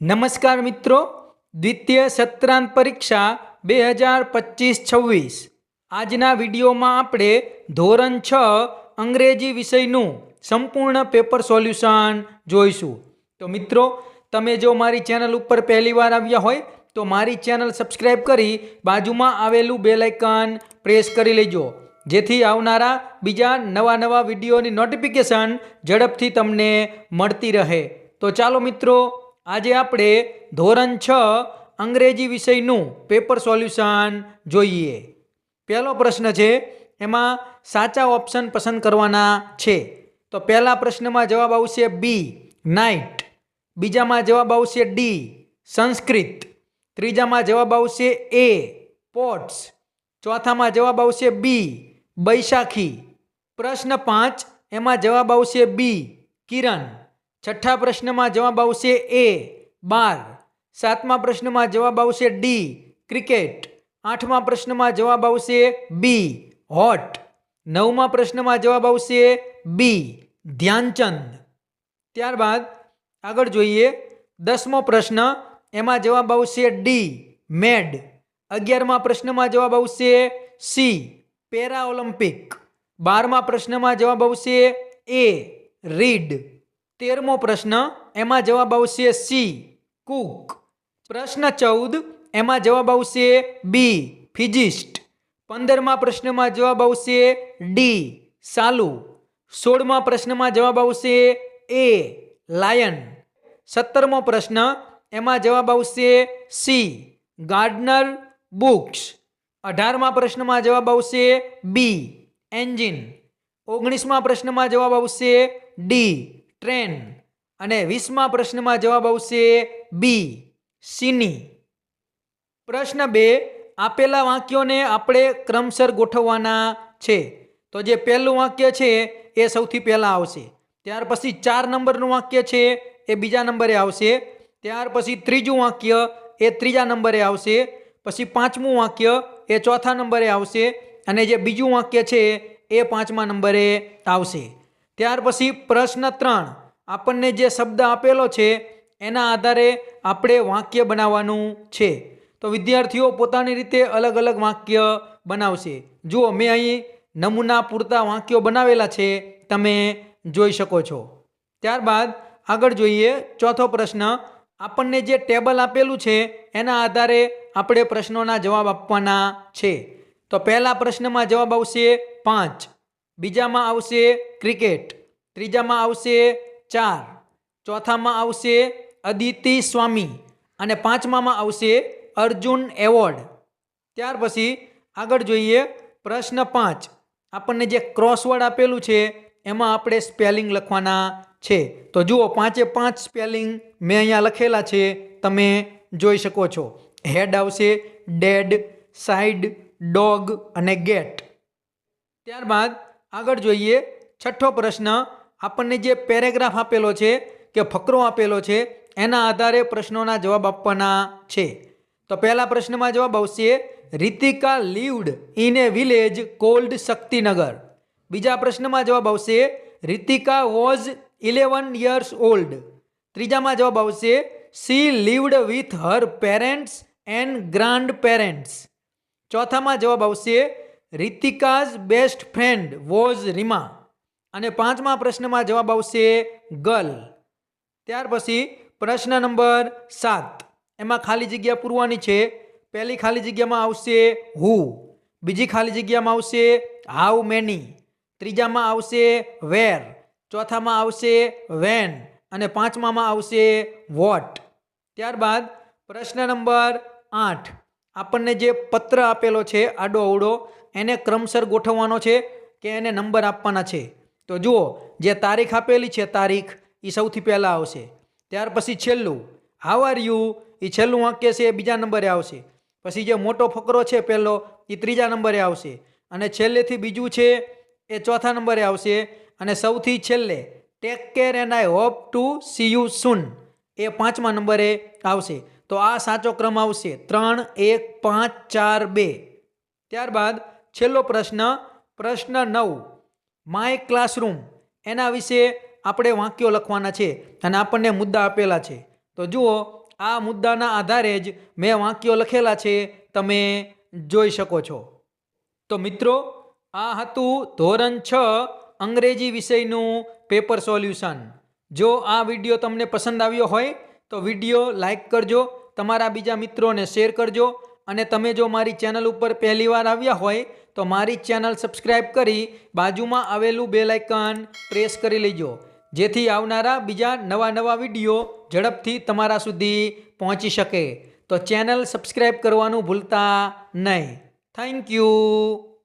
નમસ્કાર મિત્રો, દ્વિતીય સત્રાંત પરીક્ષા 2025-26 આજના વિડીયોમાં આપણે ધોરણ 6 અંગ્રેજી વિષયનું સંપૂર્ણ પેપર સોલ્યુશન જોઈશું. તો મિત્રો, તમે જો મારી ચેનલ ઉપર પહેલીવાર આવ્યા હોય તો મારી ચેનલ સબસ્ક્રાઈબ કરી બાજુમાં આવેલું બેલ આઇકન પ્રેસ કરી લેજો, જેથી આવનારા બીજા નવા વિડીયોની નોટિફિકેશન ઝડપથી તમને મળતી રહે. તો ચાલો મિત્રો, આજે આપણે ધોરણ 6 અંગ્રેજી વિષયનું પેપર સોલ્યુશન જોઈએ. પહેલો પ્રશ્ન છે, એમાં સાચા ઓપ્શન પસંદ કરવાના છે. તો પહેલા પ્રશ્નમાં જવાબ આવશે બી નાઇટ, બીજામાં જવાબ આવશે ડી સંસ્કૃત, ત્રીજામાં જવાબ આવશે એ પોટ્સ, ચોથામાં જવાબ આવશે બી બૈશાખી. પ્રશ્ન 5 એમાં જવાબ આવશે બી કિરણ, છઠ્ઠા પ્રશ્નમાં જવાબ આવશે એ 12, સાતમા પ્રશ્નમાં જવાબ આવશે ડી ક્રિકેટ, આઠમા પ્રશ્નમાં જવાબ આવશે બી હોટ, નવમા પ્રશ્નમાં જવાબ આવશે બી ધ્યાનચંદ. ત્યારબાદ આગળ જોઈએ 10મો પ્રશ્ન, એમાં જવાબ આવશે ડી મેડ, 11મા પ્રશ્નમાં જવાબ આવશે સી પેરા ઓલિમ્પિક, 12મા પ્રશ્નમાં જવાબ આવશે એ રીડ, 13મો પ્રશ્ન એમાં જવાબ આવશે સી કુક, પ્રશ્ન 14 એમાં જવાબ આવશે બી ફિઝિસ્ટ, 15મા પ્રશ્નમાં જવાબ આવશે ડી સાલુ, 16મા પ્રશ્નમાં જવાબ આવશે એ લાયન, 17મો પ્રશ્ન એમાં જવાબ આવશે સી ગાર્ડનર બુક્સ, 18મા પ્રશ્નમાં જવાબ આવશે બી એન્જિન, 19મા પ્રશ્નમાં જવાબ આવશે ડી ટ્રેન અને 20મા પ્રશ્નમાં જવાબ આવશે બી સિની. પ્રશ્ન 2, આપેલા વાક્યોને આપણે ક્રમશર ગોઠવવાના છે. તો જે પહેલું વાક્ય છે એ સૌથી પહેલાં આવશે, ત્યાર પછી 4 નંબરનું વાક્ય છે એ બીજા નંબરે આવશે, ત્યાર પછી ત્રીજું વાક્ય એ ત્રીજા નંબરે આવશે, પછી 5મું વાક્ય એ ચોથા નંબરે આવશે અને જે બીજું વાક્ય છે એ 5મા નંબરે આવશે. ત્યાર પછી પ્રશ્ન 3, આપણને જે શબ્દ આપેલો છે એના આધારે આપણે વાક્ય બનાવવાનું છે. તો વિદ્યાર્થીઓ પોતાની રીતે અલગ અલગ વાક્ય બનાવશે. જુઓ, મેં અહીં નમૂના પૂરતા વાક્યો બનાવેલા છે, તમે જોઈ શકો છો. ત્યારબાદ આગળ જોઈએ ચોથો પ્રશ્ન, આપણને જે ટેબલ આપેલું છે એના આધારે આપણે પ્રશ્નોના જવાબ આપવાના છે. તો પહેલા પ્રશ્નમાં જવાબ આવશે 5, બીજામાં આવશે ક્રિકેટ, ત્રીજામાં આવશે 4, ચોથામાં આવશે અદિતિ સ્વામી અને 5મામાં આવશે અર્જુન એવોર્ડ. ત્યાર પછી આગળ જોઈએ પ્રશ્ન 5, આપણને જે ક્રોસવર્ડ આપેલું છે એમાં આપણે સ્પેલિંગ લખવાના છે. તો જુઓ, 5 સ્પેલિંગ મેં અહીંયા લખેલા છે, તમે જોઈ શકો છો. હેડ આવશે ડેડ, સાઈડ, ડોગ અને ગેટ. ત્યારબાદ આગળ જોઈએ છઠ્ઠો પ્રશ્ન, આપણને જે પેરેગ્રાફ આપેલો છે કે ફકરો આપેલો છે એના આધારે પ્રશ્નોના જવાબ આપવાના છે. તો પહેલા પ્રશ્નમાં જવાબ આવશે Ritika lived in a village called Shaktinagar, બીજા પ્રશ્નમાં જવાબ આવશે રીતિકા વોઝ 11 years old, ત્રીજામાં જવાબ આવશે she lived with her parents and grand parents, ચોથામાં જવાબ આવશે Ritika's best friend was Reema અને 5મા પ્રશ્નમાં જવાબ આવશે ગર્લ. ત્યાર પછી પ્રશ્ન નંબર 7, એમાં ખાલી જગ્યા પૂરવાની છે. પહેલી ખાલી જગ્યામાં આવશે હુ, બીજી ખાલી જગ્યામાં આવશે હાઉ મેની, ત્રીજામાં આવશે વેર, ચોથામાં આવશે વેન અને 5મામાં આવશે વોટ. ત્યારબાદ પ્રશ્ન નંબર 8, આપણને જે પત્ર આપેલો છે આડો અવળો એને ક્રમશર ગોઠવવાનો છે કે એને નંબર આપવાના છે. તો જુઓ, જે તારીખ આપેલી છે તારીખ એ સૌથી પહેલાં આવશે, ત્યાર પછી છેલ્લું હાઉ આર યુ એ છેલ્લું વાક્ય છે એ બીજા નંબરે આવશે, પછી જે મોટો ફકરો છે પહેલો એ ત્રીજા નંબરે આવશે અને છેલ્લેથી બીજું છે એ ચોથા નંબરે આવશે અને સૌથી છેલ્લે take care and I hope to see you soon એ 5મા નંબરે આવશે. તો આ સાચો ક્રમ આવશે 3, 1, 5, 4, 2. ત્યારબાદ છેલ્લો પ્રશ્ન, પ્રશ્ન 9, માય ક્લાસરૂમ એના વિશે આપણે વાક્યો લખવાના છે અને આપણને મુદ્દા આપેલા છે. તો જુઓ, આ મુદ્દાના આધારે જ મેં વાક્યો લખેલા છે, તમે જોઈ શકો છો. તો મિત્રો, આ હતું ધોરણ 6 અંગ્રેજી વિષયનું પેપર સોલ્યુશન. જો આ વિડીયો તમને પસંદ આવ્યો હોય તો વિડીયો લાઈક કરજો, તમારા બીજા મિત્રોને શેર કરજો, અને તમે જો મારી ચેનલ ઉપર પહેલીવાર આવ્યા હોય તો મારી ચેનલ સબસ્ક્રાઈબ કરી બાજુમાં આવેલું બેલ આઇકન પ્રેસ કરી લેજો, જેથી આવનારા બીજા નવા વિડીયો ઝડપથી તમારા સુધી પહોંચી શકે. તો ચેનલ સબસ્ક્રાઈબ કરવાનું ભૂલતા નહીં. Thank you.